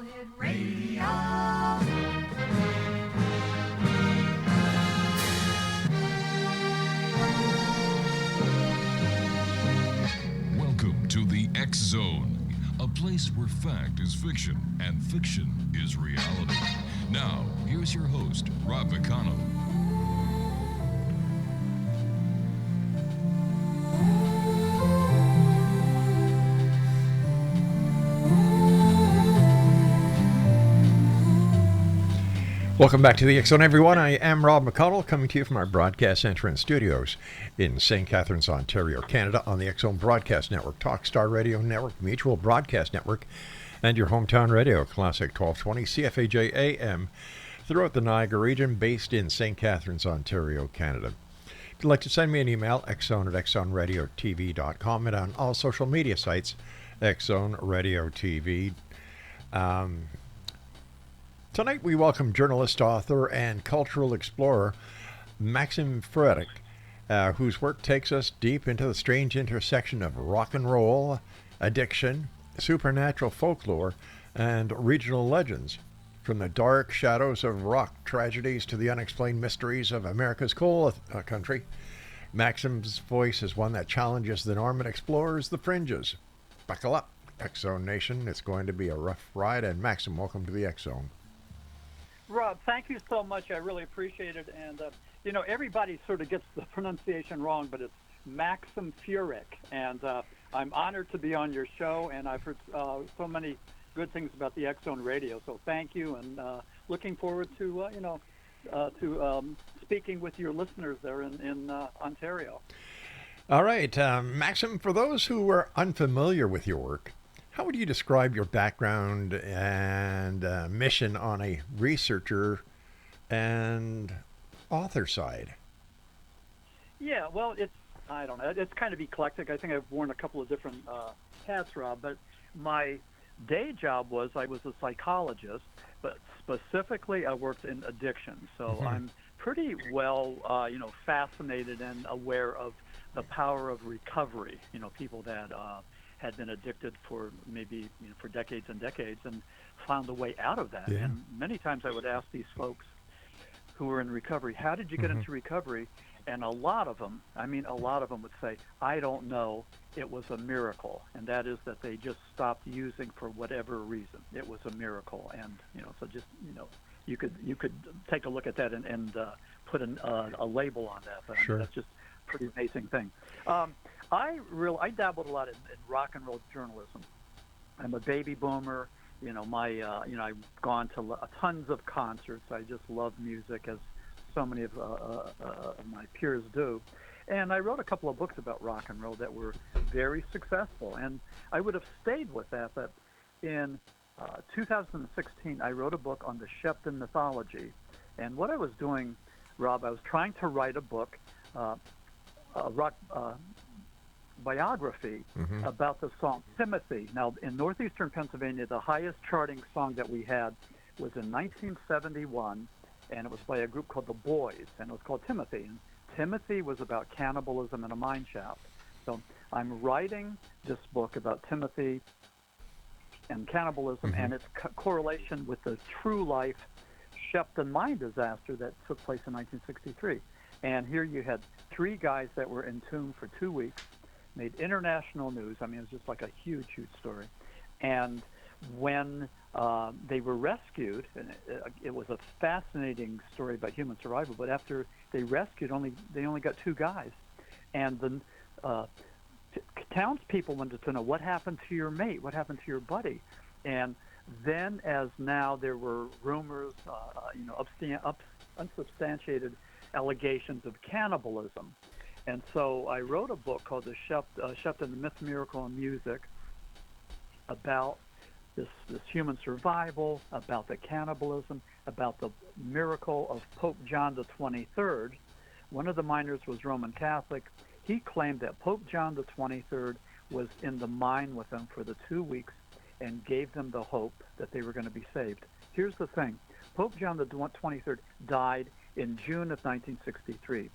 Hit Radio. Welcome to the X Zone, a place where fact is fiction and fiction is reality. Now, here's your host, Rob McConnell. Welcome back to the X Zone, everyone. I am Rob McConnell, coming to you from our broadcast center and studios in St. Catharines, Ontario, Canada, on the X Zone Broadcast Network, Talkstar Radio Network, Mutual Broadcast Network, and your hometown radio, Classic 1220 CFAJ AM, throughout the Niagara region, based in St. Catharines, Ontario, Canada. If you'd like to send me an email, xzone@xzoneradiotv.com, and on all social media sites, Xzone Radio TV. Tonight we welcome journalist, author, and cultural explorer Maxim Furek, whose work takes us deep into the strange intersection of rock and roll, addiction, supernatural folklore, and regional legends. From the dark shadows of rock tragedies to the unexplained mysteries of America's coal country, Maxim's voice is one that challenges the norm and explores the fringes. Buckle up, X-Zone Nation. It's going to be a rough ride, and Maxim, welcome to the X-Zone. Rob, thank you so much. I really appreciate it. And, everybody sort of gets the pronunciation wrong, but it's Maxim Furek. And I'm honored to be on your show, and I've heard so many good things about the X-Zone Radio. So thank you, and looking forward to, speaking with your listeners there in Ontario. All right. Maxim, for those who are unfamiliar with your work, how would you describe your background and mission on a researcher and author side? Yeah, well, it's kind of eclectic. I think I've worn a couple of different hats, Rob, but my day job was I was a psychologist, but specifically I worked in addiction. So I'm pretty well, fascinated and aware of the power of recovery. People that had been addicted for maybe for decades and decades and found a way out of that. Yeah. And many times I would ask these folks who were in recovery, how did you get into recovery? And a lot of them would say, I don't know, it was a miracle. And that is that they just stopped using for whatever reason. It was a miracle. And, so just, you could take a look at that and put a label on that. But Sure. That's just a pretty amazing thing. I dabbled a lot in rock and roll journalism. I'm a baby boomer. I've gone to tons of concerts. I just love music, as so many of my peers do. And I wrote a couple of books about rock and roll that were very successful. And I would have stayed with that, but in 2016, I wrote a book on the Shepton mythology. And what I was doing, Rob, I was trying to write a book, a rock biography about the song Timothy. Now, in northeastern Pennsylvania, the highest charting song that we had was in 1971, and it was by a group called The Boys, and it was called Timothy. And Timothy was about cannibalism in a mine shaft. So I'm writing this book about Timothy and cannibalism and its correlation with the true life Shepton mine disaster that took place in 1963. And here you had three guys that were entombed for 2 weeks, made international news. I mean, it was just like a huge, huge story. And when they were rescued, and it was a fascinating story about human survival, but after they rescued, they only got two guys. And the townspeople wanted to know, what happened to your mate? What happened to your buddy? And then, as now, there were rumors, unsubstantiated allegations of cannibalism. And so I wrote a book called The Shepton, the Myth, Miracle, and Music, about this human survival, about the cannibalism, about the miracle of Pope John the 23rd. One of the miners was Roman Catholic. He claimed that Pope John the 23rd was in the mine with them for the 2 weeks and gave them the hope that they were going to be saved. Here's the thing. Pope John the 23rd died in June of 1963.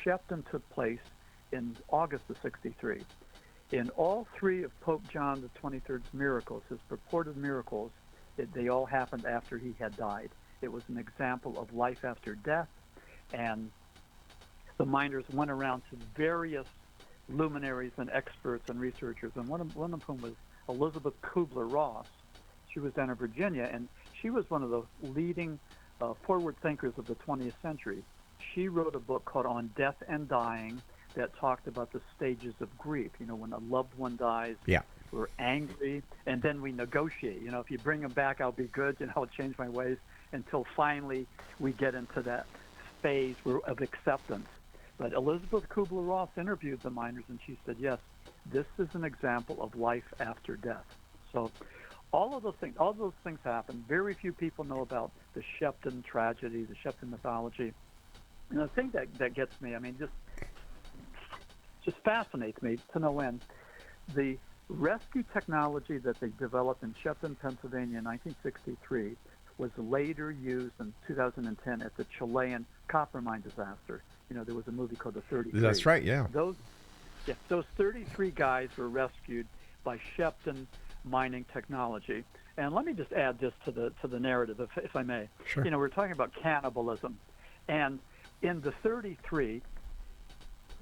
Shepton took place in August of 63. In all three of Pope John the 23rd's miracles, his purported miracles, They all happened after he had died. It was an example of life after death, and the miners went around to various luminaries and experts and researchers, and one of whom was Elizabeth Kubler-Ross. She was down in Virginia, and she was one of the leading forward thinkers of the 20th century. She wrote a book called On Death and Dying that talked about the stages of grief. When a loved one dies, we're angry, and then we negotiate. If you bring them back, I'll be good. I'll change my ways, until finally we get into that phase of acceptance. But Elizabeth Kubler-Ross interviewed the miners, and she said, yes, this is an example of life after death. So all those things happen. Very few people know about the Shepton tragedy, the Shepton mythology. And the thing that gets me, just fascinates me to no end, the rescue technology that they developed in Shepton, Pennsylvania in 1963 was later used in 2010 at the Chilean copper mine disaster. There was a movie called The 33. That's right, yeah. Those 33 guys were rescued by Shepton mining technology. And let me just add this to the narrative, if I may. Sure. We're talking about cannibalism. And in the 33,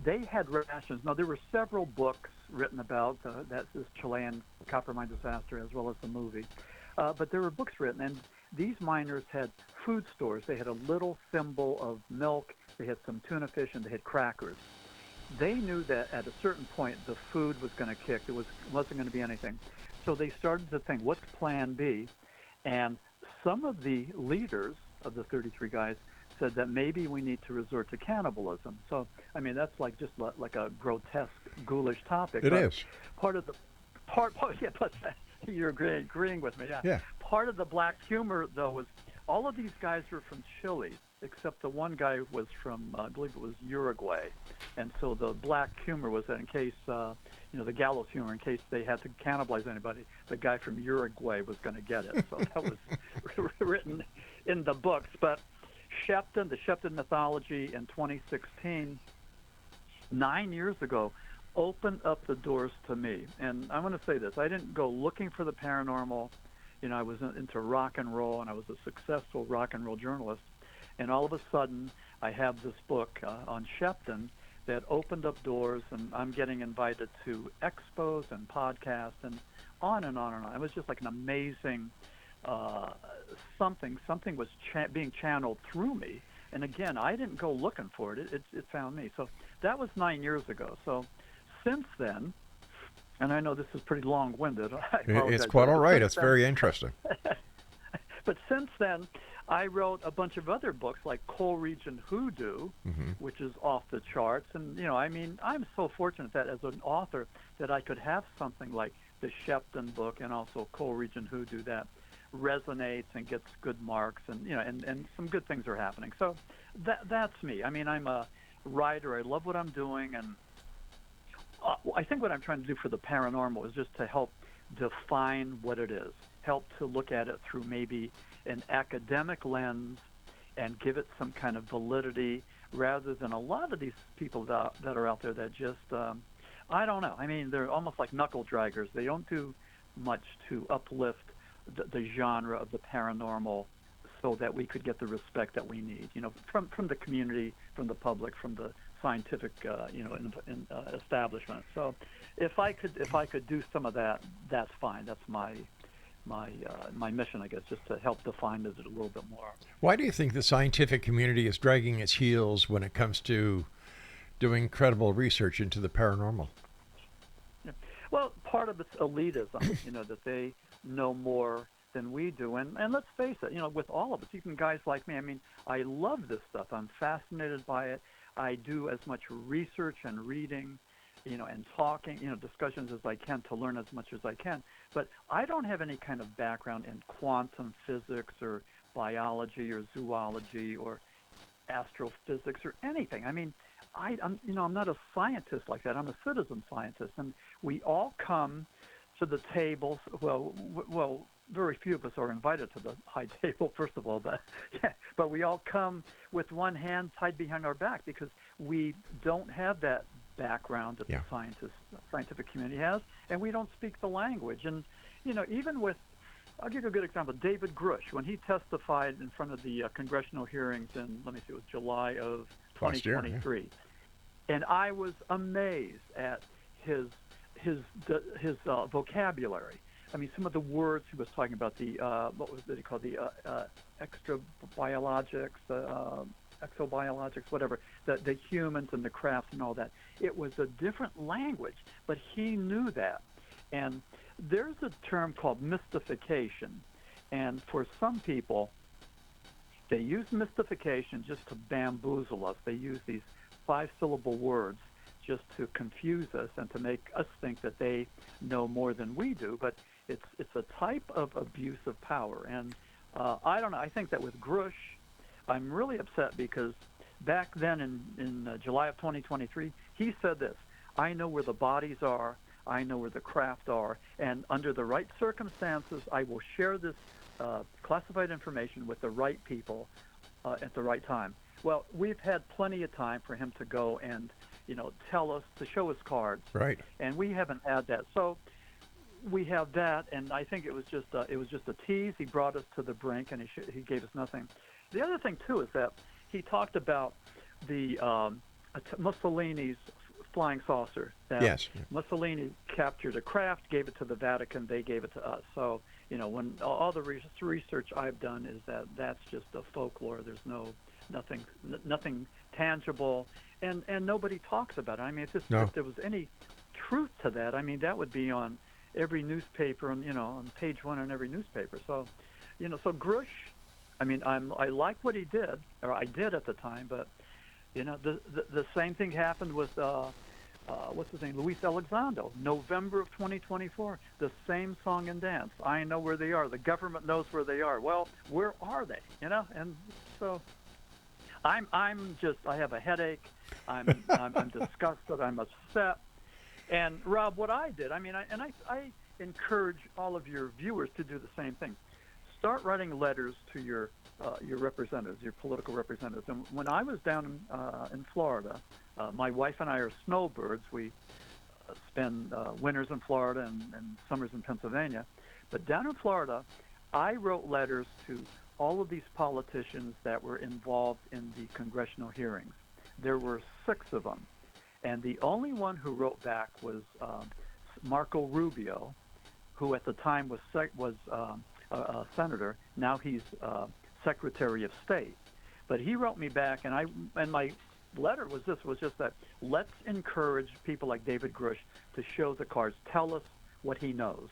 they had rations. Now, there were several books written about this Chilean copper mine disaster, as well as the movie. But there were books written, and these miners had food stores. They had a little thimble of milk, they had some tuna fish, and they had crackers. They knew that at a certain point the food was going to kick. There wasn't going to be anything. So they started to think, what's plan B? And some of the leaders of the 33 guys said that maybe we need to resort to cannibalism. So, that's just like a grotesque, ghoulish topic. It is. You're agreeing with me, yeah. Yeah. Part of the black humor, though, was all of these guys were from Chile, except the one guy was from, I believe it was Uruguay. And so the black humor was that in case, the gallows humor, in case they had to cannibalize anybody, the guy from Uruguay was going to get it. So that was written in the books. But the Shepton mythology in 2016, 9 years ago, opened up the doors to me. And I want to say this. I didn't go looking for the paranormal. I was into rock and roll, and I was a successful rock and roll journalist. And all of a sudden, I have this book on Shepton that opened up doors, and I'm getting invited to expos and podcasts and on and on and on. It was just like an amazing something was being channeled through me. And again, I didn't go looking for it. It found me. So that was 9 years ago. So since then, and I know this is pretty long-winded. It's quite all right. It's very interesting. But since then, I wrote a bunch of other books like Coal Region Hoodoo, which is off the charts. And, I'm so fortunate that as an author that I could have something like the Shepton book and also Coal Region Hoodoo that resonates and gets good marks, and and some good things are happening. So that's me. I'm a writer. I love what I'm doing, and I think what I'm trying to do for the paranormal is just to help define what it is, help to look at it through maybe an academic lens and give it some kind of validity, rather than a lot of these people that are out there that just, I don't know. They're almost like knuckle draggers. They don't do much to uplift the genre of the paranormal so that we could get the respect that we need, from the community, from the public, from the scientific, establishment. So if I could do some of that, that's fine. That's my mission, I guess, just to help define it a little bit more. Why do you think the scientific community is dragging its heels when it comes to doing credible research into the paranormal? Yeah. Well, part of it's elitism, that they know more than we do. And let's face it, with all of us, even guys like me, I love this stuff. I'm fascinated by it. I do as much research and reading, and talking, discussions as I can to learn as much as I can. But I don't have any kind of background in quantum physics or biology or zoology or astrophysics or anything. I'm not a scientist like that. I'm a citizen scientist, and we all come to the table. Well, very few of us are invited to the high table, first of all, but we all come with one hand tied behind our back because we don't have that background that the scientific community has, and we don't speak the language. And even with I'll give you a good example. David Grush, when he testified in front of the congressional hearings in, let me see, it was July of 2023, and I was amazed at his vocabulary. I mean, some of the words he was talking about, the what was it called, the exobiologics, whatever, the humans and the crafts and all that. It was a different language, but he knew that. And there's a term called mystification, and for some people, they use mystification just to bamboozle us. They use these 5-syllable words just to confuse us and to make us think that they know more than we do. But it's a type of abuse of power. And I don't know. I think that with Grush, I'm really upset because back then in July of 2023, he said this: I know where the bodies are. I know where the craft are, and under the right circumstances, I will share this classified information with the right people at the right time. Well, we've had plenty of time for him to go and, tell us, to show us cards. Right. And we haven't had that. So we have that, and I think it was just a tease. He brought us to the brink, and he gave us nothing. The other thing too is that he talked about the Mussolini's flying saucer. That yes. Mussolini captured a craft, gave it to the Vatican, they gave it to us. So, when all the research I've done is that's just a folklore. There's nothing tangible, and nobody talks about it. I mean, if there was any truth to that, I mean, that would be on every newspaper, and on page 1 on every newspaper. So, so Grush, I mean, I like what he did, or I did at the time, but the same thing happened with what's his name, Luis Elizondo, November of 2024. The same song and dance. I know where they are. The government knows where they are. Well, where are they? And so I have a headache. I'm disgusted. I'm upset. And Rob, what I did, I mean, I encourage all of your viewers to do the same thing. Start writing letters to your representatives, your political representatives. And when I was down in Florida, my wife and I are snowbirds. We spend winters in Florida and summers in Pennsylvania. But down in Florida, I wrote letters to all of these politicians that were involved in the congressional hearings. There were 6 of them. And the only one who wrote back was Marco Rubio, who at the time was a senator. Now he's Secretary of State. But he wrote me back, and my letter was just that let's encourage people like David Grush to show the cards, tell us what he knows.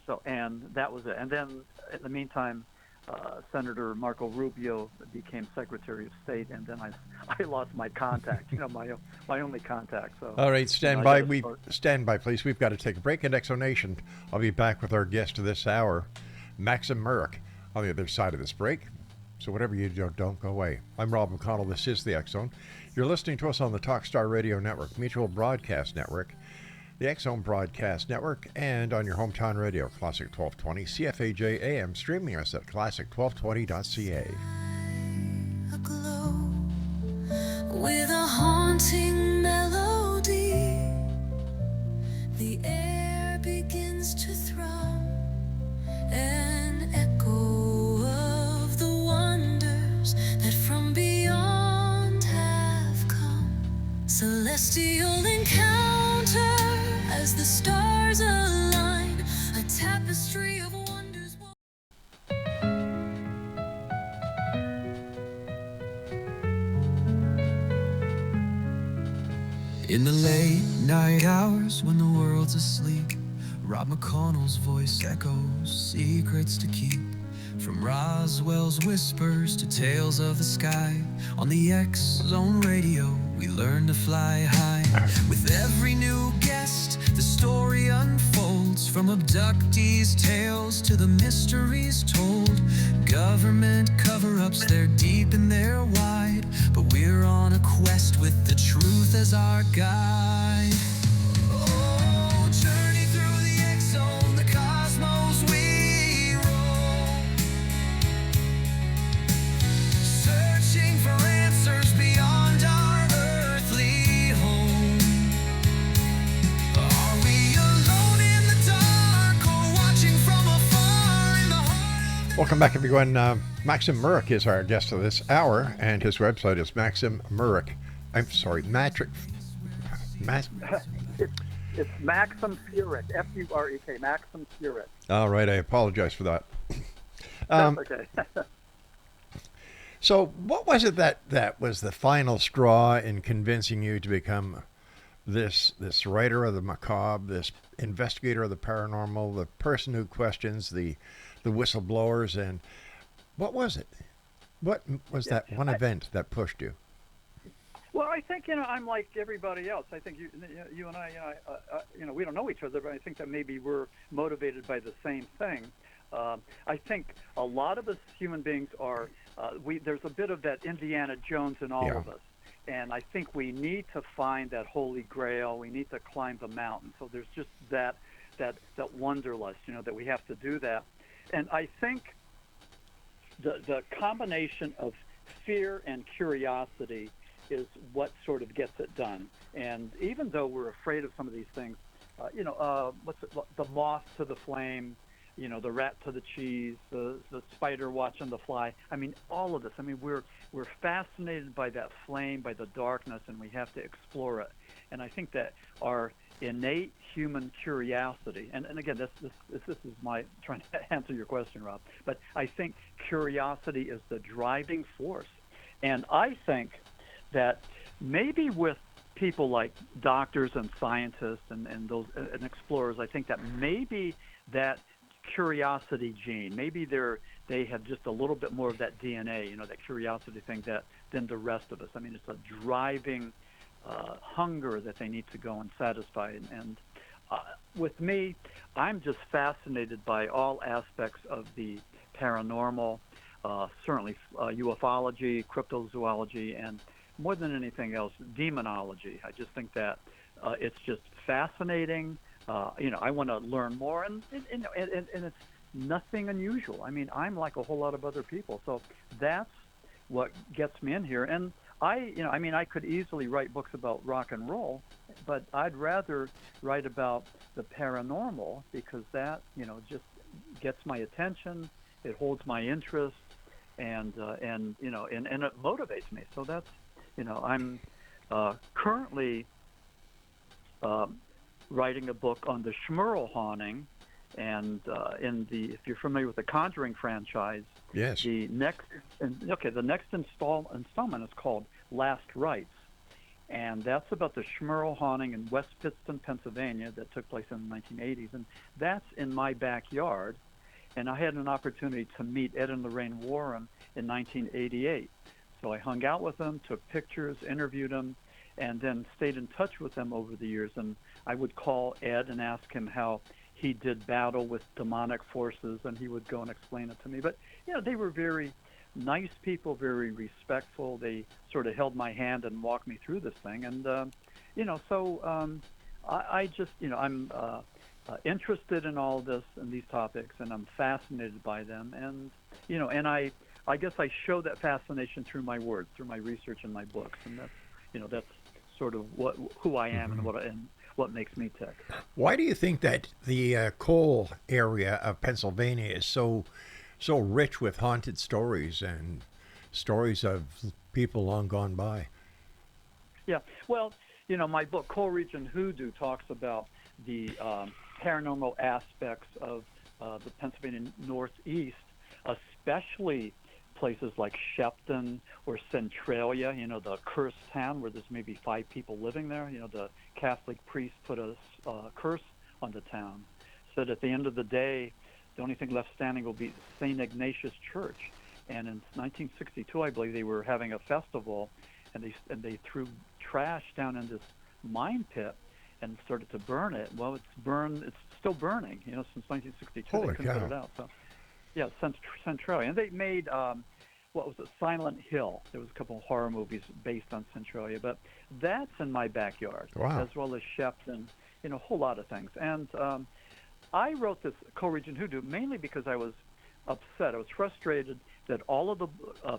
So, and that was it. And then in the meantime, Senator Marco Rubio became Secretary of State, and then I lost my contact, my only contact. So all right, stand by. Stand by, please. We've got to take a break. In Exonation, I'll be back with our guest this hour, Maxim Furek, on the other side of this break. So whatever you do, don't go away. I'm Rob McConnell. This is the X Zone. You're listening to us on the Talkstar Radio Network, Mutual Broadcast Network, the X Zone Broadcast Network, and on your hometown radio, Classic 1220, CFAJ AM, streaming us at classic1220.ca. Aglow with a haunting melody, the air begins to thrum, an echo of the wonders that from beyond have come. Celestial encounter as the stars align, a tapestry of wonders. In the late night hours when the world's asleep, Rob McConnell's voice echoes secrets to keep. From Roswell's whispers to tales of the sky, on the X Zone Radio we learn to fly high. With every new guest, the story unfolds, from abductees' tales to the mysteries told. Government cover-ups, they're deep and they're wide, but we're on a quest with the truth as our guide. Oh, journey through the X Zone, the cosmos we roam, searching for answers beyond our earthly home. Are we alone in the dark or watching from afar? Welcome back, everyone. Maxim Furek is our guest of this hour, and his website is Maxim Furek. I'm sorry, Matric. Mas- It's Maxim Furek, Furek, Maxim Furek. All right, I apologize for that. That's okay. So, what was it that was the final straw in convincing you to become this writer of the macabre, this investigator of the paranormal, the person who questions the whistleblowers, and what was it? What was that one event that pushed you? Well, I think I'm like everybody else. I think you and I, we don't know each other, but I think that maybe we're motivated by the same thing. I think a lot of us human beings are. There's a bit of that Indiana Jones in all of us, and I think we need to find that holy grail. We need to climb the mountain. So there's just that wanderlust, that we have to do that. And I think the combination of fear and curiosity is what sort of gets it done. And even though we're afraid of some of these things, the moth to the flame, the rat to the cheese, the spider watching the fly. I mean, all of this. I mean, we're fascinated by that flame, by the darkness, and we have to explore it. And I think that our innate human curiosity, and again, this is my trying to answer your question, Rob, but I think curiosity is the driving force. And I think that maybe with people like doctors and scientists and those and explorers, I think that maybe that curiosity gene, maybe they have just a little bit more of that DNA, that curiosity thing than the rest of us. I mean, it's a driving hunger that they need to go and satisfy. And with me, I'm just fascinated by all aspects of the paranormal, certainly ufology, cryptozoology, and more than anything else, demonology. I just think that it's just fascinating. I want to learn more, and it's nothing unusual. I mean, I'm like a whole lot of other people, so that's what gets me in here. And I could easily write books about rock and roll, but I'd rather write about the paranormal because that, just gets my attention. It holds my interest, and it motivates me. So that's, I'm currently writing a book on the Schmurl haunting, and if you're familiar with the Conjuring franchise, Yes. the next installment is called Last Rites, and that's about the Schmurl haunting in West Pittston, Pennsylvania, that took place in the 1980s, and that's in my backyard. And I had an opportunity to meet Ed and Lorraine Warren in 1988. So I hung out with them, took pictures, interviewed them, and then stayed in touch with them over the years. And I would call Ed and ask him how he did battle with demonic forces, and he would go and explain it to me. But, they were very nice people, very respectful. They sort of held my hand and walked me through this thing. And, I just, I'm interested in all this and these topics, and I'm fascinated by them. And, and I guess I show that fascination through my words, through my research and my books. And that's, that's sort of who I am and what makes me tick. Why do you think that the coal area of Pennsylvania is so rich with haunted stories and stories of people long gone by? Yeah, well, my book, Coal Region Hoodoo, talks about the paranormal aspects of the Pennsylvania Northeast, especially places like Shepton or Centralia, the cursed town where there's maybe 5 people living there. The Catholic priest put a curse on the town, said at the end of the day, the only thing left standing will be St. Ignatius Church. And in 1962, I believe, they were having a festival, and they threw trash down in this mine pit and started to burn it. Well, it's still burning, since 1962. Holy they couldn't cow. put it out. So, yeah, Centralia. And they made, Silent Hill. There was a couple of horror movies based on Centralia, but that's in my backyard, Wow. as well as Shepton, a whole lot of things. And I wrote this Co-Region Hoodoo mainly because I was upset. I was frustrated that all of the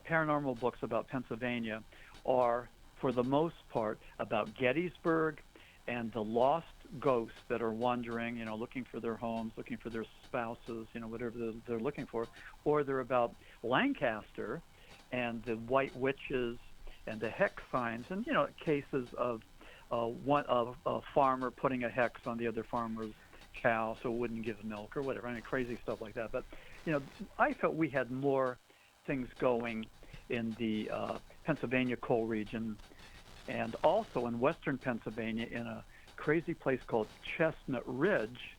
paranormal books about Pennsylvania are, for the most part, about Gettysburg and the lost ghosts that are wandering, looking for their homes, looking for their spouses, whatever they're looking for, or they're about Lancaster and the white witches and the hex signs, and cases of a farmer putting a hex on the other farmer's cow so it wouldn't give milk or whatever. I mean, crazy stuff like that. But I felt we had more things going in the Pennsylvania coal region, and also in western Pennsylvania in a crazy place called Chestnut Ridge,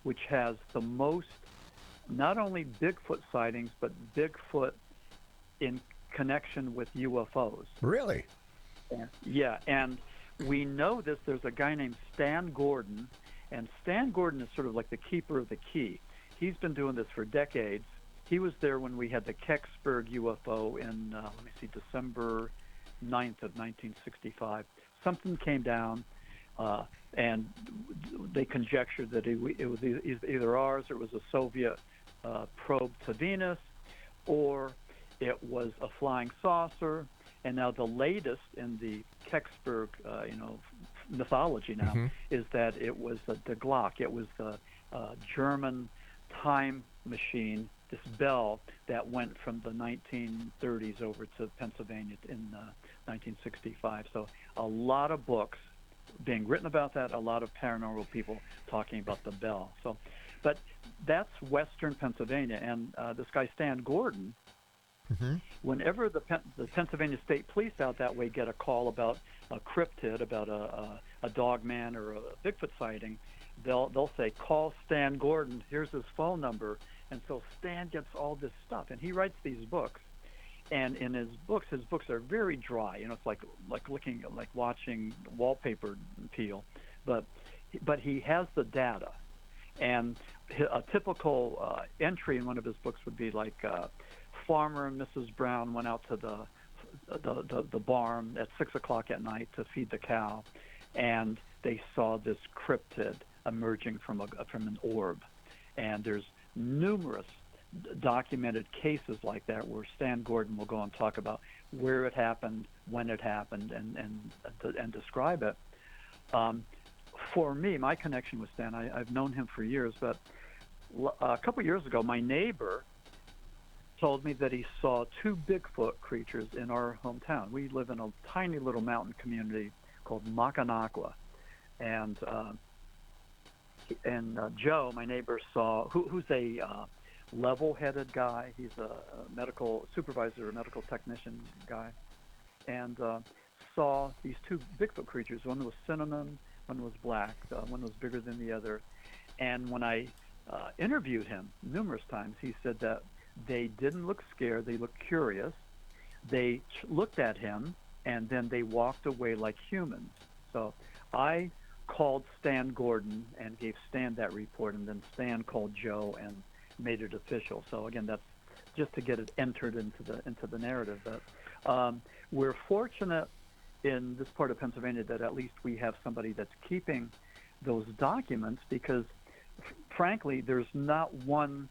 which has the most not only Bigfoot sightings, but Bigfoot in connection with UFOs. Really? Yeah, and we know this. There's a guy named Stan Gordon, and Stan Gordon is sort of like the keeper of the key. He's been doing this for decades. He was there when we had the Kecksburg UFO in, December 9th of 1965. Something came down, and they conjectured that it was either ours or it was a Soviet probe to Venus, or it was a flying saucer. And now the latest in the Kecksburg, mythology now is that it was the Glock. It was the German time machine, this bell that went from the 1930s over to Pennsylvania in 1965. So a lot of books being written about that, a lot of paranormal people talking about the bell. So, but that's western Pennsylvania, and this guy Stan Gordon, whenever the Pennsylvania State Police out that way get a call about a cryptid, about a dog man or a Bigfoot sighting, they'll say, call Stan Gordon, here's his phone number. And so Stan gets all this stuff, and he writes these books. And in his books are very dry. It's like watching wallpaper peel, but he has the data. And a typical entry in one of his books would be like, Farmer and Mrs. Brown went out to the barn at 6 o'clock at night to feed the cow, and they saw this cryptid emerging from an orb. And there's numerous documented cases like that where Stan Gordon will go and talk about where it happened, when it happened, and describe it. For me, my connection with Stan, I've known him for years, but a couple years ago, my neighbor told me that he saw 2 Bigfoot creatures in our hometown. We live in a tiny little mountain community called McConnell, and Joe, my neighbor, saw who's a level-headed guy. He's a medical supervisor, a medical technician guy, and saw these 2 Bigfoot creatures. One was cinnamon, one was black, one was bigger than the other. And when I interviewed him numerous times, he said that they didn't look scared. They looked curious. They looked at him, and then they walked away like humans. So I called Stan Gordon and gave Stan that report, and then Stan called Joe and made it official. So again, that's just to get it entered into the narrative. But we're fortunate in this part of Pennsylvania that at least we have somebody that's keeping those documents, because frankly, there's not one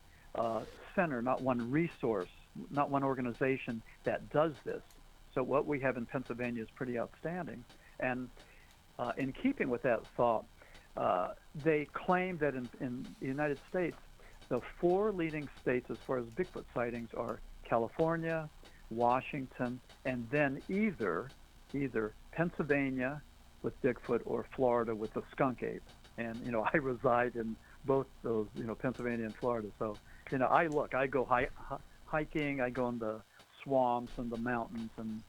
center, not one resource, not one organization that does this. So what we have in Pennsylvania is pretty outstanding. And in keeping with that thought, they claim that in the United States, the 4 leading states as far as Bigfoot sightings are California, Washington, and then either Pennsylvania with Bigfoot or Florida with the skunk ape. And, I reside in both those, Pennsylvania and Florida. So, I go hiking, I go in the swamps and the mountains, and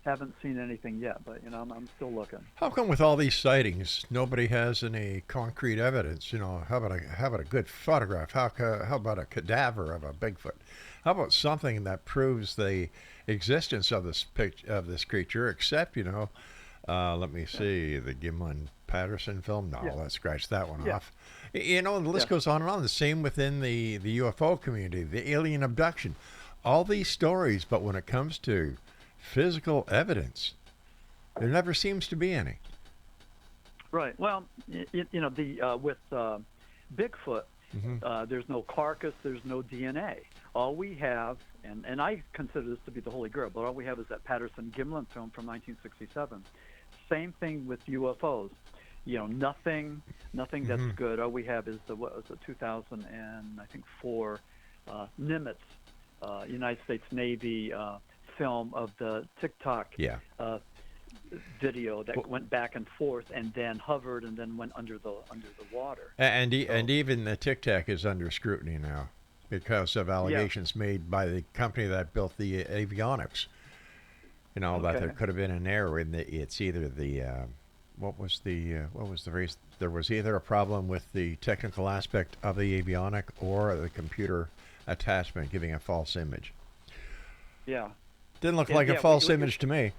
haven't seen anything yet, but I'm still looking. How come with all these sightings, nobody has any concrete evidence? How about a good photograph? How about a cadaver of a Bigfoot? How about something that proves the existence of this creature? Except, let me see, the Gimlin Patterson film. No, let's scratch that one off. The list goes on and on. The same within the UFO community, the alien abduction, all these stories. But when it comes to physical evidence, there never seems to be any. Right. Well, with Bigfoot, there's no carcass, there's no DNA. All we have, and I consider this to be the Holy Grail, but all we have is that Patterson Gimlin film from 1967. Same thing with UFOs. nothing that's good. All we have is the, what was it, 2004 Nimitz, United States Navy film of the TikTok Yeah. video that went back and forth and then hovered and then went under the water. And even the Tic Tac is under scrutiny now because of allegations made by the company that built the avionics. That there could have been an error in it's either the what was the race? There was either a problem with the technical aspect of the avionic or the computer attachment giving a false image. Yeah. Didn't look like a false image to me.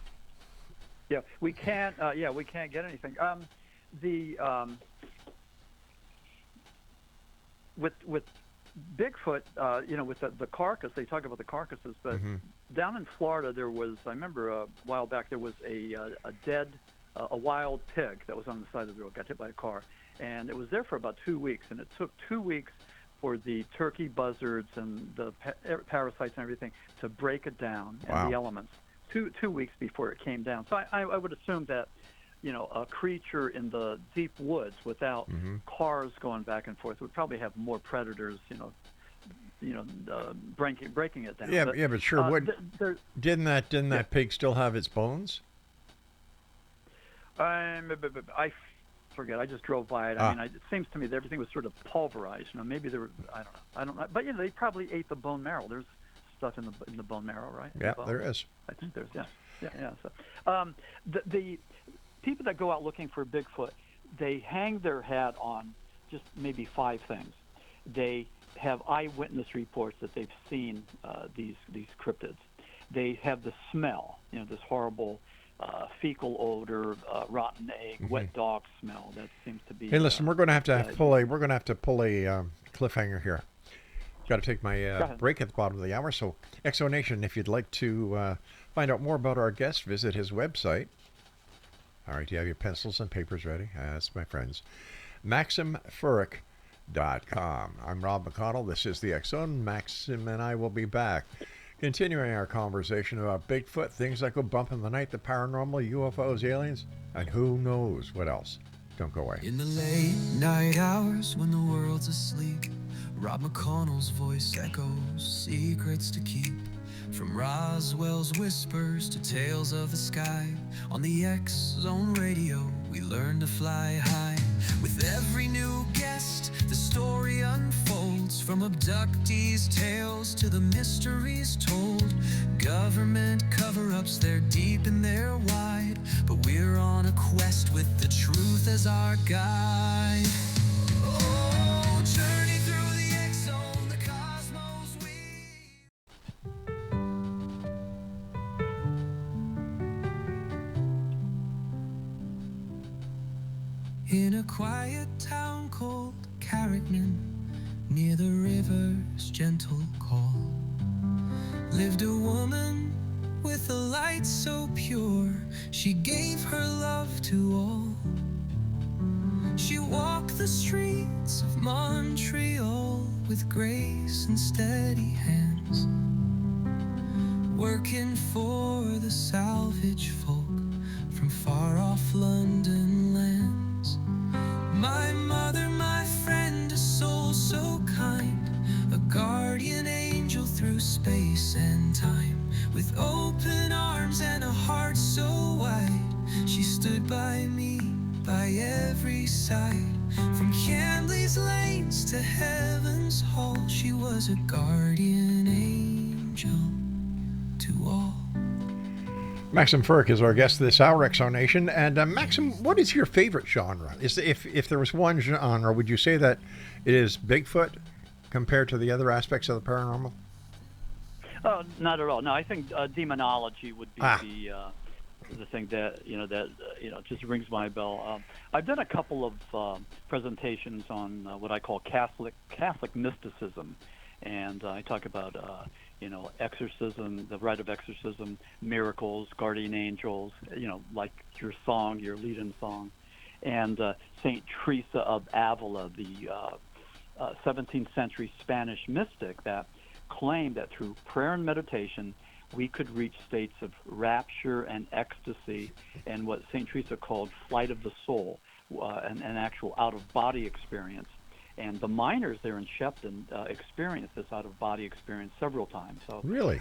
Yeah, we can't get anything. With Bigfoot, with the carcass, they talk about the carcasses, but down in Florida, I remember a while back, there was a dead, a wild pig that was on the side of the road, got hit by a car, and it was there for about 2 weeks, and it took 2 weeks for the turkey buzzards and the parasites and everything to break it down, and the elements. 2 weeks before it came down. So I would assume that, a creature in the deep woods without cars going back and forth would probably have more predators, breaking it down. But sure. Didn't that pig still have its bones? I forget. I just drove by it. I mean, it seems to me that everything was sort of pulverized. There were. I don't know. But they probably ate the bone marrow. There's stuff in the bone marrow, right? Yeah, there is. I think there's, yeah. So, the people that go out looking for Bigfoot, they hang their hat on just maybe 5 things. They have eyewitness reports that they've seen these cryptids. They have the smell, this horrible fecal odor, rotten egg, wet dog smell. That seems to be. Hey, listen, we're going to have to pull a cliffhanger here. Got to take my break at the bottom of the hour. So, Exonation, if you'd like to find out more about our guest, visit his website. All right, you have your pencils and papers ready? That's my friends. MaximFurek.com. I'm Rob McConnell. This is the X-Zone. Maxim and I will be back, continuing our conversation about Bigfoot, things that go bump in the night, the paranormal, UFOs, aliens, and who knows what else. Don't go away. In the late night hours when the world's asleep, Rob McConnell's voice echoes secrets to keep. From Roswell's whispers to tales of the sky, on the X-Zone radio, we learn to fly high. With every new guest, the story unfolds, from abductees' tales to the mysteries told. Government cover-ups, they're deep and they're wide, but we're on a quest with the truth as our guide. Oh, journey through the X-Zone, the cosmos we... In a quiet town called Carrickman, near the river's gentle call, lived a woman with a light so pure, she gave her love to all. She walked the streets of Montreal with grace and steady hands, working for the salvage folk from far off London lands. My mother, my friend, a soul so kind, a guardian angel through space and time. With open arms and a heart so wide, she stood by me, by every side. From Camley's lanes to heaven's hall, she was a guardian angel to all. Maxim Furek is our guest this hour, Exonation. And Maxim, what is your favorite genre? If there was one genre, would you say that it is Bigfoot compared to the other aspects of the paranormal? Not at all. No, I think demonology would be the thing that just rings my bell. I've done a couple of presentations on what I call Catholic mysticism, and I talk about exorcism, the rite of exorcism, miracles, guardian angels, like your song, your lead-in song, and Saint Teresa of Avila, the 17th century Spanish mystic that claimed that through prayer and meditation we could reach states of rapture and ecstasy and what Saint Teresa called flight of the soul, an actual out-of-body experience. And the miners there in Shepton experienced this out-of-body experience several times. So Really?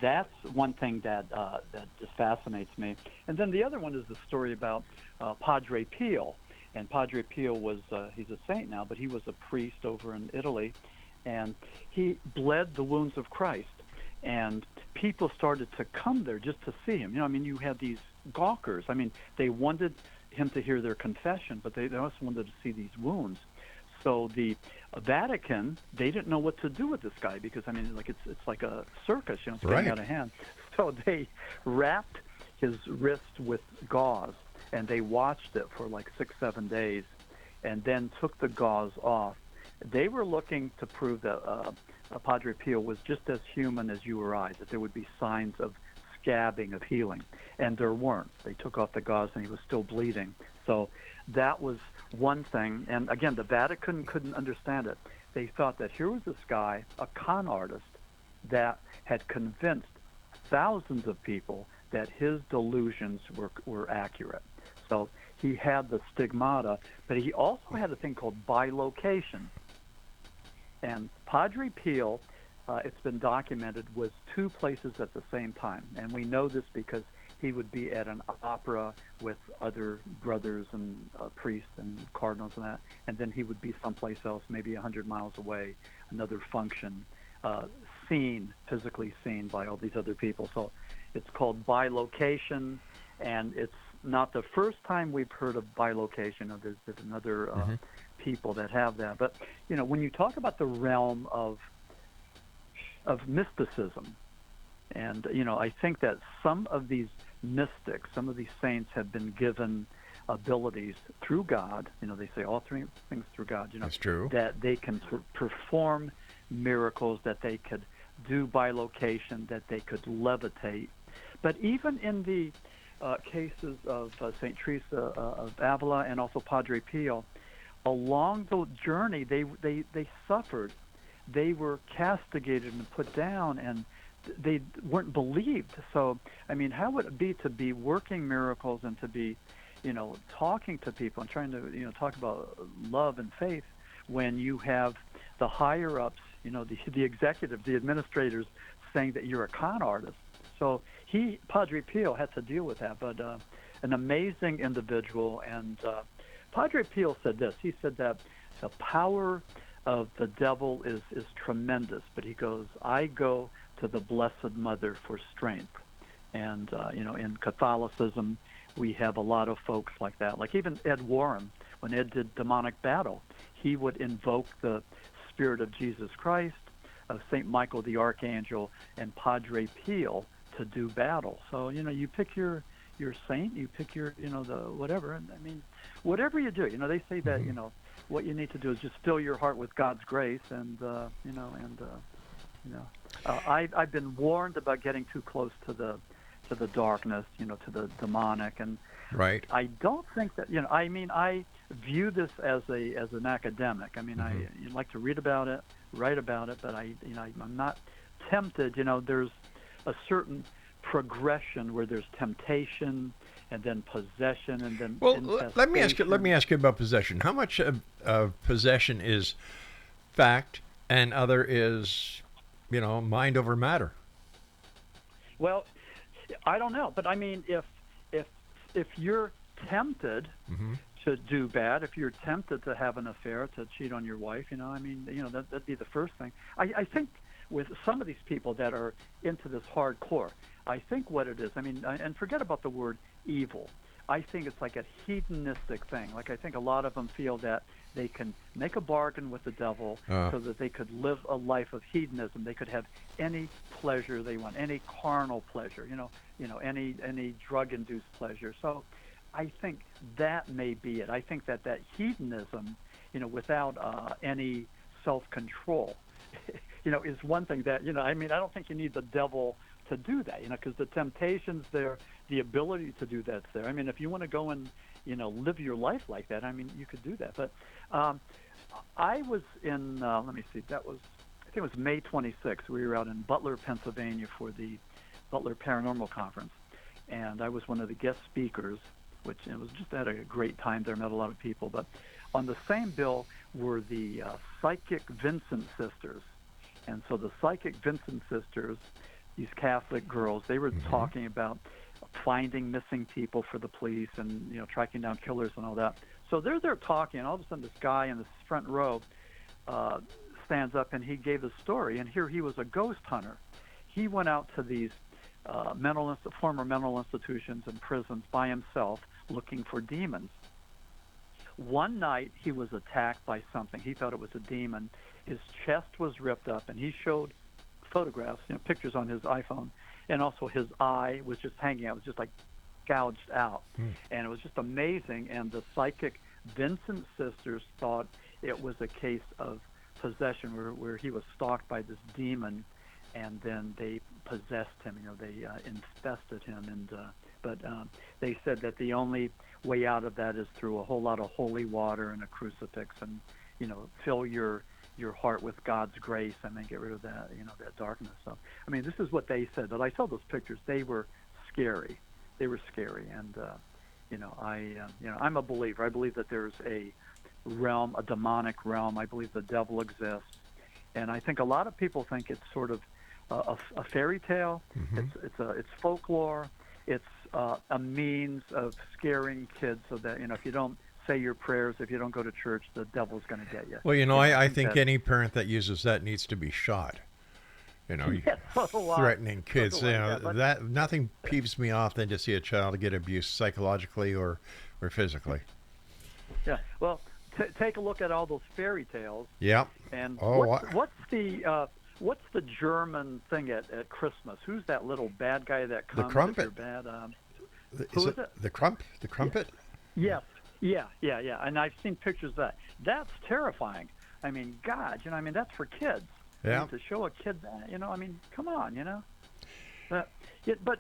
that's one thing that just fascinates me. And then the other one is the story about Padre Pio. And Padre Pio was, he's a saint now, but he was a priest over in Italy. And he bled the wounds of Christ. And people started to come there just to see him. You had these gawkers. They wanted him to hear their confession, but they also wanted to see these wounds. So the Vatican, they didn't know what to do with this guy because it's like a circus, it's getting out of hand. So they wrapped his wrist with gauze and they watched it for like 6-7 days, and then took the gauze off. They were looking to prove that Padre Pio was just as human as you or I, that there would be signs of scabbing, of healing, and there weren't. They took off the gauze and he was still bleeding. So that was one thing. And again, the Vatican couldn't understand it. They thought that here was this guy, a con artist, that had convinced thousands of people that his delusions were accurate. So he had the stigmata, but he also had a thing called bilocation. And Padre Pio, it's been documented, was 2 places at the same time. And we know this because he would be at an opera with other brothers and priests and cardinals and that, and then he would be someplace else, maybe 100 miles away, another function, physically seen by all these other people. So it's called bilocation, and it's not the first time we've heard of bilocation. There's another people that have that. But, when you talk about the realm of mysticism, and, I think that some of these mystics, some of these saints have been given abilities through God. They say all 3 things through God. That's true. That they can perform miracles, that they could do bilocation, that they could levitate. But even in the cases of St. Teresa of Avila and also Padre Pio, along the journey they suffered. They were castigated and put down, and they weren't believed. So, how would it be to be working miracles and to be, talking to people and trying to, talk about love and faith when you have the higher ups, the executives, the administrators saying that you're a con artist? So Padre Pio had to deal with that, but an amazing individual. And Padre Pio said this. He said that the power of the devil is tremendous, but he goes, I go to the Blessed Mother for strength. And, in Catholicism, we have a lot of folks like that. Like even Ed Warren, when Ed did Demonic Battle, he would invoke the Spirit of Jesus Christ, of St. Michael the Archangel, and Padre Pio to do battle. So, you pick your saint, you pick your, the whatever. And whatever you do, they say that, what you need to do is just fill your heart with God's grace, and I've been warned about getting too close to the darkness, to the demonic, and right. I don't think that I view this as an academic. I like to read about it, write about it, but I'm not tempted. There's a certain progression where there's temptation, and then possession, and then let me ask you about possession. How much of possession is fact and other is mind over matter? Well, I don't know, but if you're tempted to do bad, if you're tempted to have an affair, to cheat on your wife, that'd be the first thing. I think with some of these people that are into this hardcore, I think what it is, and forget about the word evil. I think it's like a hedonistic thing. Like I think a lot of them feel that they can make a bargain with the devil so that they could live a life of hedonism. They could have any pleasure they want, any carnal pleasure, any drug-induced pleasure. So I think that may be it. I think that hedonism, without any self-control, is one thing that, I don't think you need the devil to do that, because the temptation's there, the ability to do that's there. If you want to go and, live your life like that, you could do that. But I was in, let me see, I think it was May 26th. We were out in Butler, Pennsylvania for the Butler Paranormal Conference, and I was one of the guest speakers. which it was just had a great time there, met a lot of people. But on the same bill were the Psychic Vincent sisters. And so the Psychic Vincent sisters, these Catholic girls, they were talking about finding missing people for the police and, tracking down killers and all that. So they're there talking, and all of a sudden this guy in the front row stands up, and he gave a story. And here he was a ghost hunter. He went out to these former mental institutions and prisons by himself looking for demons. One night he was attacked by something. He thought it was a demon. His chest was ripped up, and he showed photographs, pictures on his iPhone, and also his eye was just hanging out. It was just like gouged out. And it was just amazing. And the Psychic Vincent sisters thought it was a case of possession where he was stalked by this demon, and then they possessed him. They infested him. But they said that the only way out of that is through a whole lot of holy water and a crucifix, and fill your heart with God's grace, and then get rid of that that darkness. So I mean, this is what they said. But I saw those pictures; they were scary. They were scary, and I'm a believer. I believe that there's a realm, a demonic realm. I believe the devil exists, and I think a lot of people think it's sort of a fairy tale. It's folklore. It's a means of scaring kids so that if you don't say your prayers, if you don't go to church, the devil's going to get you. Well, I think any parent that uses that needs to be shot. Threatening kids. That nothing peeves me off than to see a child get abused psychologically or physically. Yeah. Well, take a look at all those fairy tales. Yeah. And what's the German thing at Christmas? Who's that little bad guy that comes? The Crumpet. If you're bad? Who is it? The Crumpet? Yes. Yeah. And I've seen pictures of that. That's terrifying. I mean, God, that's for kids. Yeah. To show a kid that, come on, But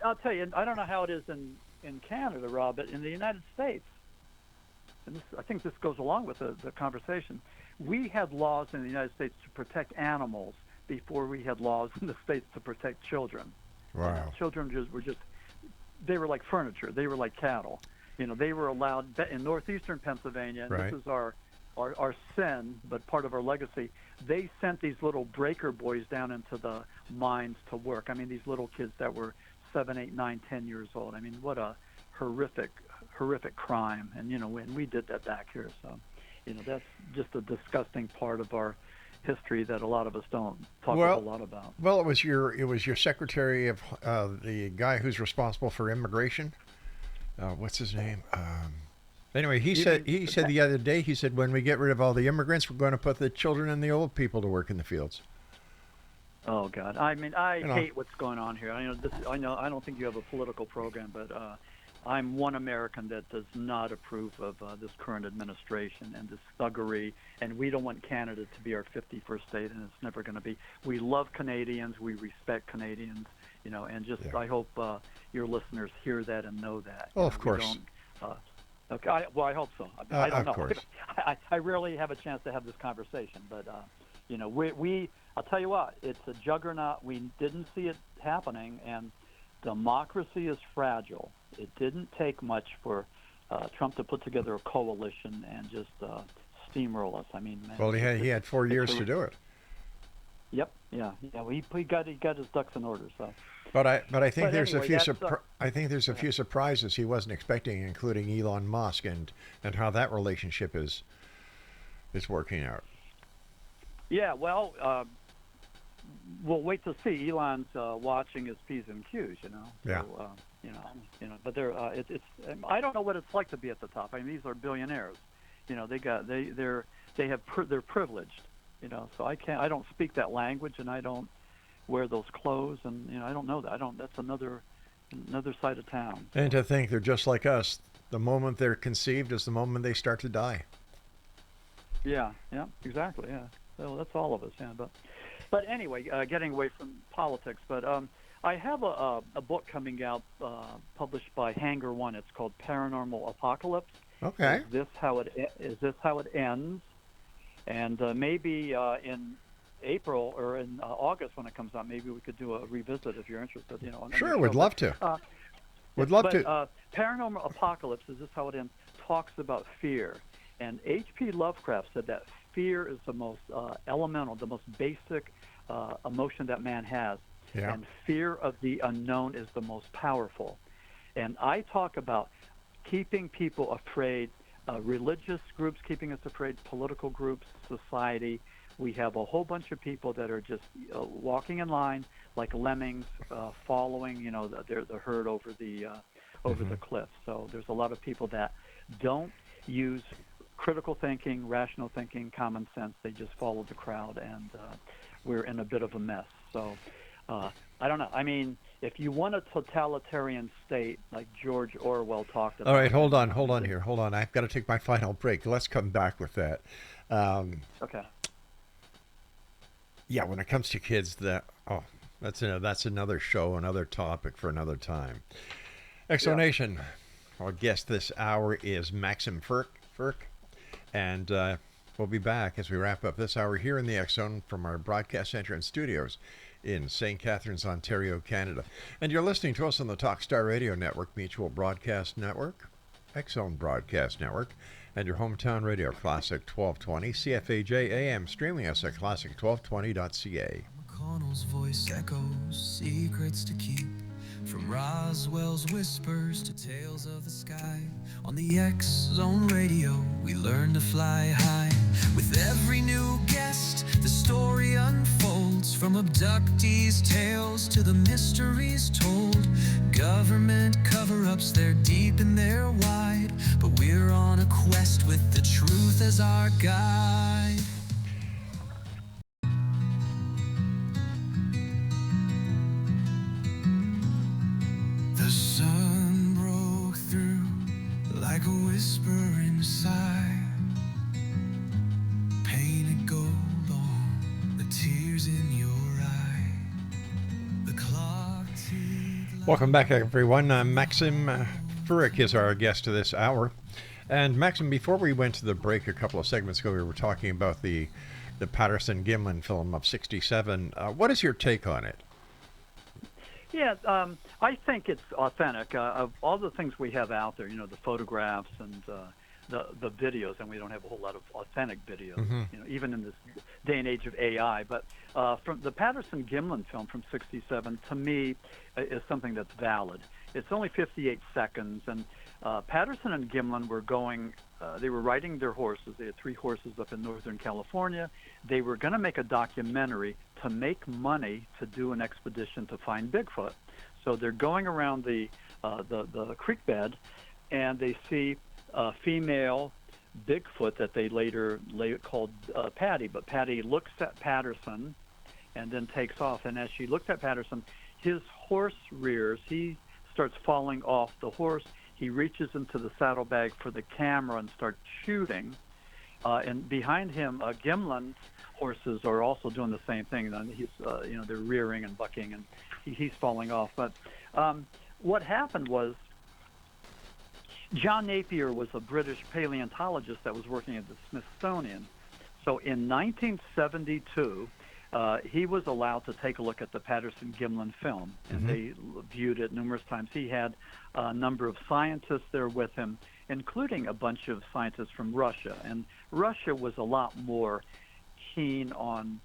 I'll tell you, I don't know how it is in Canada, Rob, but in the United States, and I think this goes along with the conversation, we had laws in the United States to protect animals before we had laws in the States to protect children. Wow. Children they were like furniture. They were like cattle. They were allowed in northeastern Pennsylvania, and right. This is our sin, but part of our legacy. They sent these little breaker boys down into the mines to work. I mean, these little kids that were 7, 8, 9, 10 years old. I mean, what a horrific crime. And, when we did that back here. So, that's just a disgusting part of our history that a lot of us don't talk a lot about. Well, it was your secretary of the guy who's responsible for immigration. What's his name? Anyway, he said the other day, he said, when we get rid of all the immigrants, we're going to put the children and the old people to work in the fields. Oh God! I mean, I hate what's going on here. I know. I don't think you have a political program, but I'm one American that does not approve of this current administration and this thuggery. And we don't want Canada to be our 51st state, and it's never going to be. We love Canadians. We respect Canadians. And just I hope your listeners hear that and know that. Oh, of course. Okay. I hope so. I don't know. Of course. I rarely have a chance to have this conversation, but I'll tell you what, it's a juggernaut. We didn't see it happening, and democracy is fragile. It didn't take much for Trump to put together a coalition and just steamroll us. I mean, man, well, he had 4 years to do it. Yep. Yeah. Well, he got his ducks in order. So. But I think there's anyway, a few surprises he wasn't expecting, including Elon Musk and how that relationship is working out. Yeah, well, we'll wait to see. Elon's watching his P's and Q's, Yeah. So, but they're it's. I don't know what it's like to be at the top. I mean, these are billionaires. They're privileged. So I don't speak that language, and I don't wear those clothes, and I don't know that. That's another side of town. And to think they're just like us. The moment they're conceived is the moment they start to die. Yeah, exactly. Yeah, well, that's all of us. Yeah, but anyway, getting away from politics. But I have a book coming out, published by Hanger One. It's called Paranormal Apocalypse. Okay. Is this how it ends? And maybe in April or in August when it comes out, maybe we could do a revisit if you're interested. Sure, we'd love to. Would love but to. Paranormal Apocalypse, is this how it ends, talks about fear. And H.P. Lovecraft said that fear is the most elemental, the most basic emotion that man has. Yeah. And fear of the unknown is the most powerful. And I talk about keeping people afraid, religious groups keeping us afraid, political groups, society. We have a whole bunch of people that are just walking in line like lemmings, following, the herd over the cliff. So there's a lot of people that don't use critical thinking, rational thinking, common sense. They just follow the crowd, and we're in a bit of a mess. So I don't know. I mean, if you want a totalitarian state like George Orwell talked about. All right, hold on here. Hold on. I've got to take my final break. Let's come back with that. Okay. Yeah, when it comes to kids, that's another show, another topic for another time. Exonation. Our guest this hour is Maxim Furek, and we'll be back as we wrap up this hour here in the X Zone from our broadcast center and studios in St. Catharines, Ontario, Canada. And you're listening to us on the Talkstar Radio Network, Mutual Broadcast Network, X Zone Broadcast Network, and your hometown radio, Classic 1220, CFAJ AM, streaming us at classic1220.ca. McConnell's voice echoes secrets to keep. From Roswell's whispers to tales of the sky. On the X Zone Radio, we learn to fly high. With every new guest, the story unfolds. From abductees' tales to the mysteries told. Government cover-ups, they're deep and they're wide. But we're on a quest with the truth as our guide. The sun broke through like a whispering sigh. Painted gold on the tears in your eye. The clock ticked. Welcome back, everyone. Maxim Furek is our guest this hour. And Maxim, before we went to the break a couple of segments ago, we were talking about the Patterson-Gimlin film of '67. What is your take on it? Yeah, I think it's authentic. Of all the things we have out there, the photographs and the videos, and we don't have a whole lot of authentic videos, even in this day and age of AI. But from the Patterson-Gimlin film from '67, to me, is something that's valid. It's only 58 seconds, and Patterson and Gimlin were going. They were riding their horses. They had 3 horses up in Northern California. They were going to make a documentary to make money to do an expedition to find Bigfoot. So they're going around the creek bed, and they see a female Bigfoot that they later called Patty. But Patty looks at Patterson and then takes off. And as she looks at Patterson, his horse rears. He starts falling off the horse. He reaches into the saddlebag for the camera and starts shooting. And behind him, Gimlin's horses are also doing the same thing. And he's, they're rearing and bucking, and he's falling off. But what happened was John Napier was a British paleontologist that was working at the Smithsonian. So in 1972, he was allowed to take a look at the Patterson-Gimlin film, and they viewed it numerous times. He had a number of scientists there with him, including a bunch of scientists from Russia. And Russia was a lot more keen on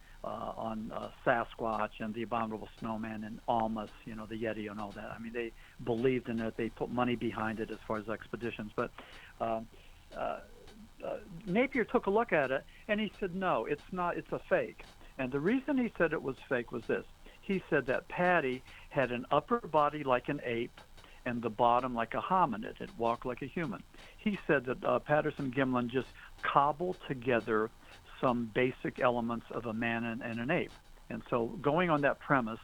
Sasquatch and the Abominable Snowman and Almas, the Yeti and all that. I mean, they believed in it. They put money behind it as far as expeditions. But Napier took a look at it, and he said, no, it's not. It's a fake. And the reason he said it was fake was this. He said that Patty had an upper body like an ape and the bottom like a hominid. It walked like a human. He said that Patterson-Gimlin just cobbled together some basic elements of a man and an ape. And so going on that premise,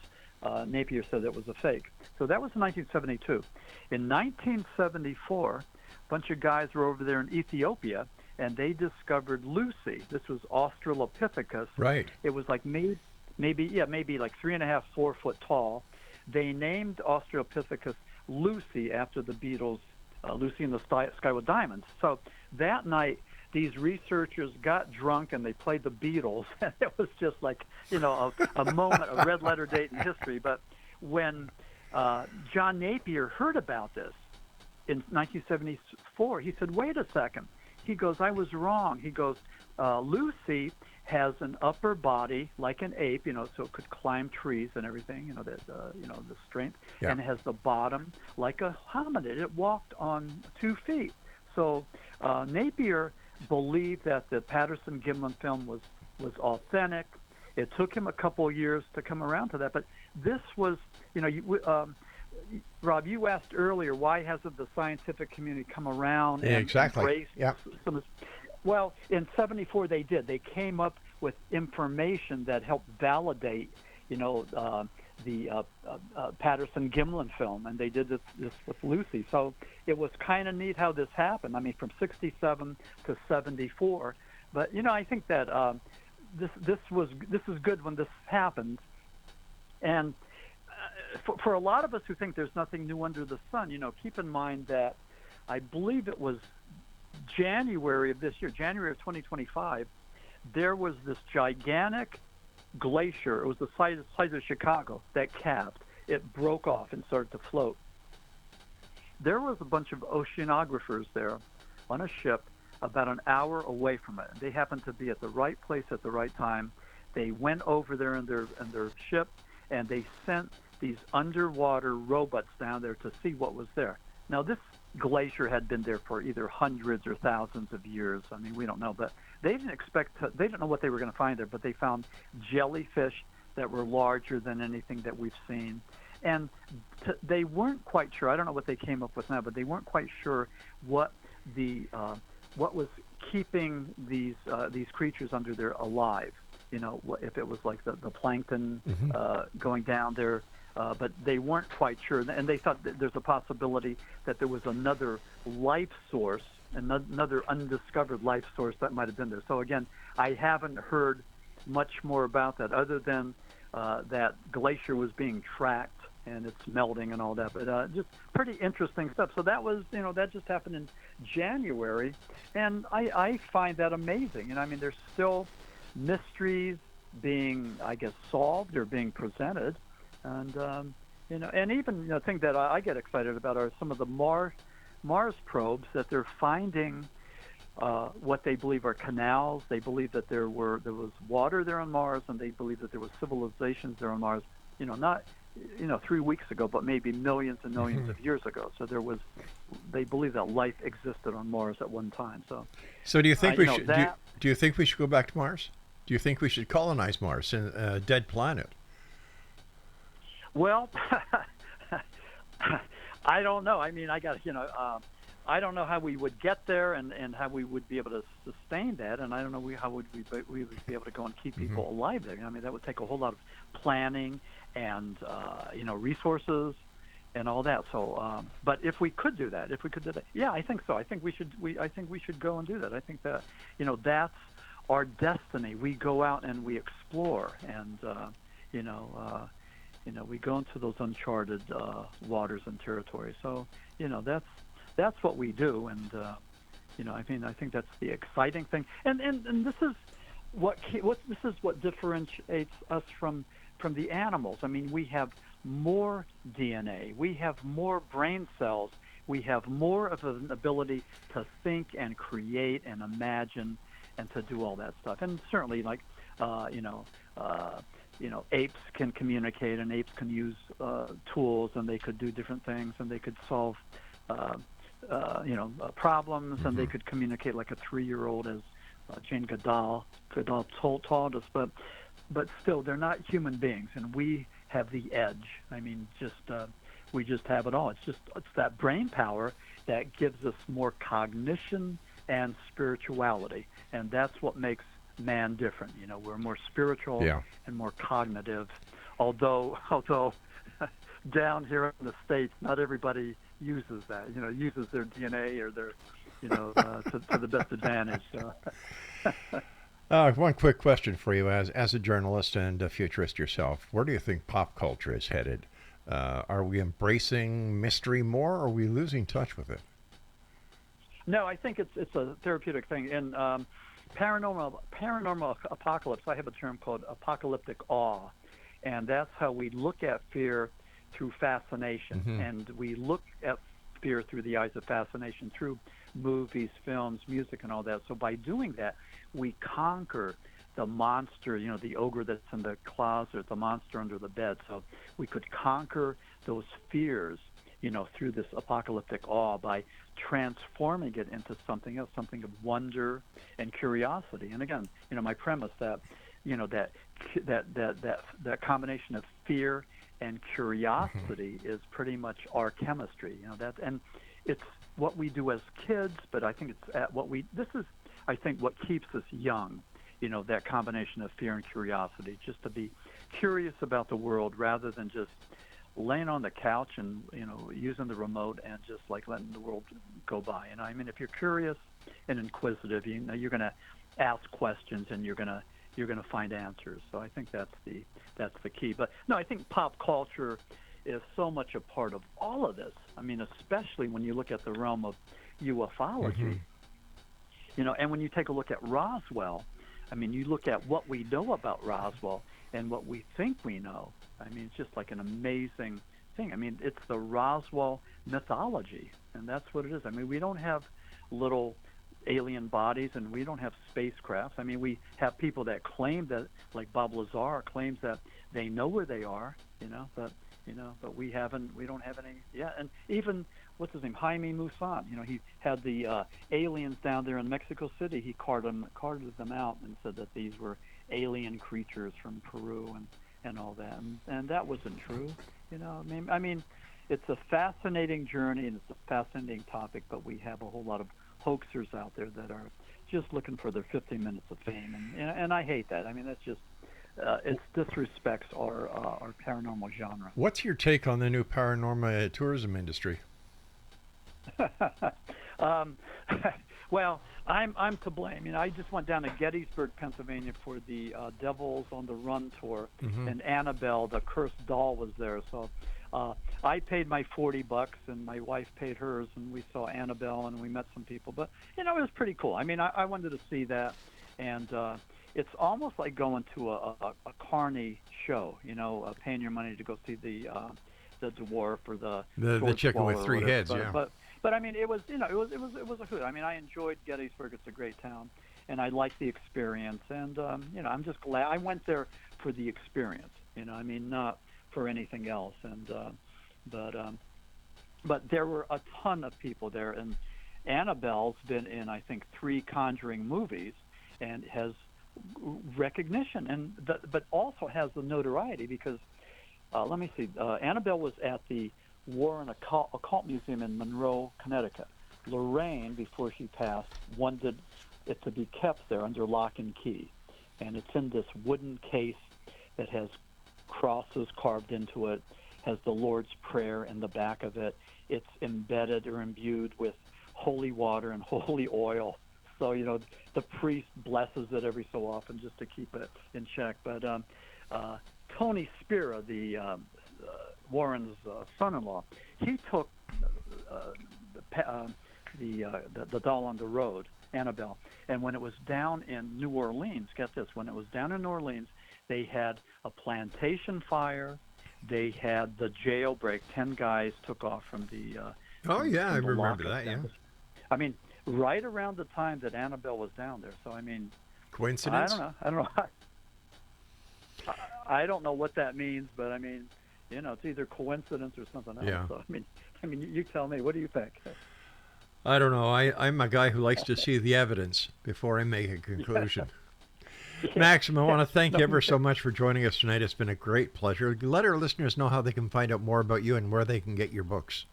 Napier said it was a fake. So that was 1972. In 1974, a bunch of guys were over there in Ethiopia, and they discovered Lucy. This was Australopithecus. Right. It was like maybe like 3.5, 4 foot tall. They named Australopithecus Lucy after the Beatles, Lucy in the Sky with Diamonds. So that night, these researchers got drunk and they played the Beatles. It was just like, a moment, a red letter date in history. But when John Napier heard about this in 1974. He said, "Wait a second." He goes, "I was wrong." He goes, "Lucy has an upper body like an ape, so it could climb trees and everything, the strength, Yeah. and it has the bottom like a hominid. It walked on 2 feet." So Napier believed that the Patterson-Gimlin film was authentic. It took him a couple years to come around to that, but this was, Rob, you asked earlier, why hasn't the scientific community come around and Exactly. embraced Yeah. some of this? Well, in '74 they did. They came up with information that helped validate, the Patterson-Gimlin film, and they did this with Lucy. So it was kind of neat how this happened. I mean, from '67 to '74. But I think that this is good when this happens, and for a lot of us who think there's nothing new under the sun, keep in mind that I believe it was January of this year, January of 2025, there was this gigantic glacier. It was the size of Chicago that calved. It broke off and started to float. There was a bunch of oceanographers there on a ship about an hour away from it. They happened to be at the right place at the right time. They went over there in their ship, and they sent these underwater robots down there to see what was there. Now, this glacier had been there for either hundreds or thousands of years. I mean, we don't know, but they didn't know what they were going to find there, but they found jellyfish that were larger than anything that we've seen. And they weren't quite sure. I don't know what they came up with now, but they weren't quite sure what was keeping these creatures under there alive. If it was like the plankton going down there. But they weren't quite sure, and they thought that there's a possibility that there was another life source, another undiscovered life source that might have been there. So again, I haven't heard much more about that other than that glacier was being tracked and it's melting and all that. But just pretty interesting stuff. So that was, that just happened in January, and I find that amazing. And I mean, there's still mysteries being, I guess, solved or being presented. And and even the thing that I get excited about are some of the Mars probes that they're finding what they believe are canals. They believe that there was water there on Mars, and they believe that there was civilizations there on Mars. Not 3 weeks ago, but maybe millions and millions of years ago. So they believe that life existed on Mars at one time. So do you think we should? Do you think we should go back to Mars? Do you think we should colonize Mars, a dead planet? Well, I don't know. I mean, I don't know how we would get there and how we would be able to sustain that, and I don't know how we would be able to go and keep people alive there. I mean, that would take a whole lot of planning and resources and all that. So, but if we could do that, yeah, I think so. I think we should go and do that. I think that that's our destiny. We go out and we explore, and we go into those uncharted waters and territories. So, that's what we do, and I think that's the exciting thing. And this is what differentiates us from the animals. I mean, we have more DNA, we have more brain cells, we have more of an ability to think and create and imagine and to do all that stuff. And certainly, like apes can communicate, and apes can use tools, and they could do different things, and they could solve, problems, and they could communicate like a 3-year-old, as Jane Goodall taught us. But still, they're not human beings, and we have the edge. I mean, we just have it all. It's that brain power that gives us more cognition and spirituality, and that's what makes man different. We're more spiritual and more cognitive, although down here in the States, not everybody uses that, uses their DNA or their, to the best advantage. So. One quick question for you, as a journalist and a futurist yourself, where do you think pop culture is headed? Are we embracing mystery more, or are we losing touch with it? No, I think it's a therapeutic thing. In paranormal apocalypse, I have a term called apocalyptic awe, and that's how we look at fear through fascination, and we look at fear through the eyes of fascination, through movies, films, music, and all that. So by doing that, we conquer the monster, the ogre that's in the closet, the monster under the bed. So we could conquer those fears, through this apocalyptic awe by transforming it into something else, something of wonder and curiosity. And again, my premise that, that combination of fear and curiosity is pretty much our chemistry. And it's what we do as kids, but I think it's I think what keeps us young. That combination of fear and curiosity, just to be curious about the world rather than just laying on the couch and, using the remote and just like letting the world go by. I mean, if you're curious and inquisitive, you're going to ask questions and you're going to find answers. So I think that's the key. But no, I think pop culture is so much a part of all of this. I mean, especially when you look at the realm of ufology, and when you take a look at Roswell, I mean, you look at what we know about Roswell and what we think we know. I mean, it's just like an amazing thing. I mean, it's the Roswell mythology, and that's what it is. I mean, we don't have little alien bodies, and we don't have spacecrafts. I mean, we have people that claim that, like Bob Lazar claims that they know where they are, but we don't have any. Yeah, and even what's his name, Jaime Maussan. He had the aliens down there in Mexico City. He carted them out and said that these were alien creatures from Peru and all that, and that wasn't true. I mean, it's a fascinating journey and it's a fascinating topic, but we have a whole lot of hoaxers out there that are just looking for their 15 minutes of fame, and I hate that. I mean, that's just it disrespects our paranormal genre. What's your take on the new paranormal tourism industry? Well, I'm to blame. I just went down to Gettysburg, Pennsylvania for the Devils on the Run tour, and Annabelle, the cursed doll, was there. So I paid my $40, and my wife paid hers, and we saw Annabelle, and we met some people. But it was pretty cool. I mean, I wanted to see that, and it's almost like going to a Carney show. Paying your money to go see the dwarf or the chicken with three heads. But I mean, it was it was a hoot. I mean, I enjoyed Gettysburg. It's a great town, and I liked the experience. And I'm just glad I went there for the experience. I mean, not for anything else. And but there were a ton of people there, and Annabelle's been in, I think, 3 Conjuring movies, and has recognition, but also has the notoriety because let me see. Annabelle was at the Warren Occult Museum in Monroe, Connecticut. Lorraine, before she passed, wanted it to be kept there under lock and key. And it's in this wooden case that has crosses carved into it, has the Lord's Prayer in the back of it. It's embedded or imbued with holy water and holy oil. So, the priest blesses it every so often just to keep it in check. But Tony Spira, the Warren's son-in-law, he took the doll on the road, Annabelle, and when it was down in New Orleans, get this, when it was down in New Orleans, they had a plantation fire, they had the jailbreak, 10 guys took off from the I remember that, yeah. I mean, right around the time that Annabelle was down there, so I mean... Coincidence? I don't know. I don't know what that means, but I mean... it's either coincidence or something else. Yeah. So, I mean, you tell me. What do you think? I don't know. I'm a guy who likes to see the evidence before I make a conclusion. Maxim, I want to thank you ever so much for joining us tonight. It's been a great pleasure. Let our listeners know how they can find out more about you and where they can get your books.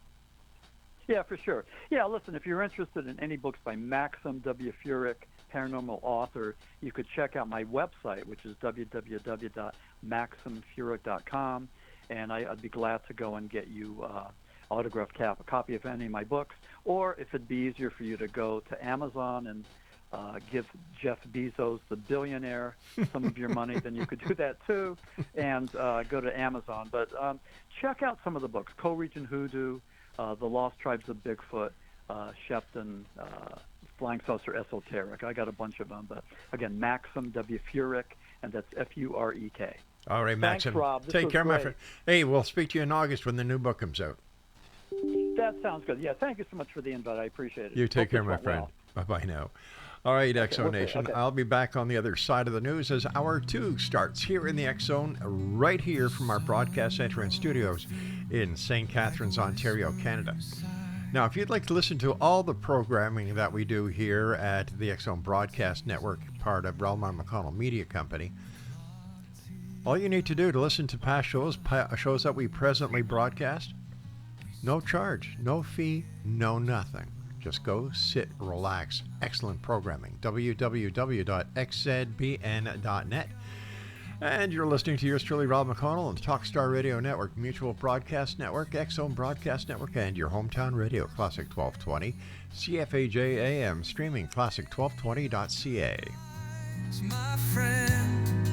Yeah, for sure. Yeah, listen, if you're interested in any books by Maxim W. Furek, paranormal author, you could check out my website, which is www.maximfurek.com. And I'd be glad to go and get you autographed copy of any of my books. Or if it'd be easier for you to go to Amazon and give Jeff Bezos, the billionaire, some of your money, then you could do that too, and go to Amazon. But check out some of the books: Co-Region Hoodoo, The Lost Tribes of Bigfoot, Shepton, Flying Saucer Esoteric. I got a bunch of them. But again, Maxim W. Furek, and that's Furek. All right, Thanks, Maxim. Rob. This Take was care, my great. friend. Hey, we'll speak to you in August when the new book comes out. That sounds good. Yeah, thank you so much for the invite. I appreciate it. You take Hope care, this my went friend. well. Bye-bye now. All right, X Zone we'll see. Nation. Okay. I'll be back on the other side of the news as Hour 2 starts here in the X Zone, right here from our broadcast center and studios in St. Catharines, Ontario, Canada. Now, if you'd like to listen to all the programming that we do here at the X Zone Broadcast Network, part of Relmar McConnell Media Company, all you need to do to listen to past shows that we presently broadcast, no charge, no fee, no nothing. Just go, sit, relax. Excellent programming. www.xzbn.net. And you're listening to yours truly, Rob McConnell, on the Talkstar Radio Network, Mutual Broadcast Network, X-Zone Broadcast Network, and your hometown radio, Classic 1220, CFAJ AM, streaming classic1220.ca. My friend,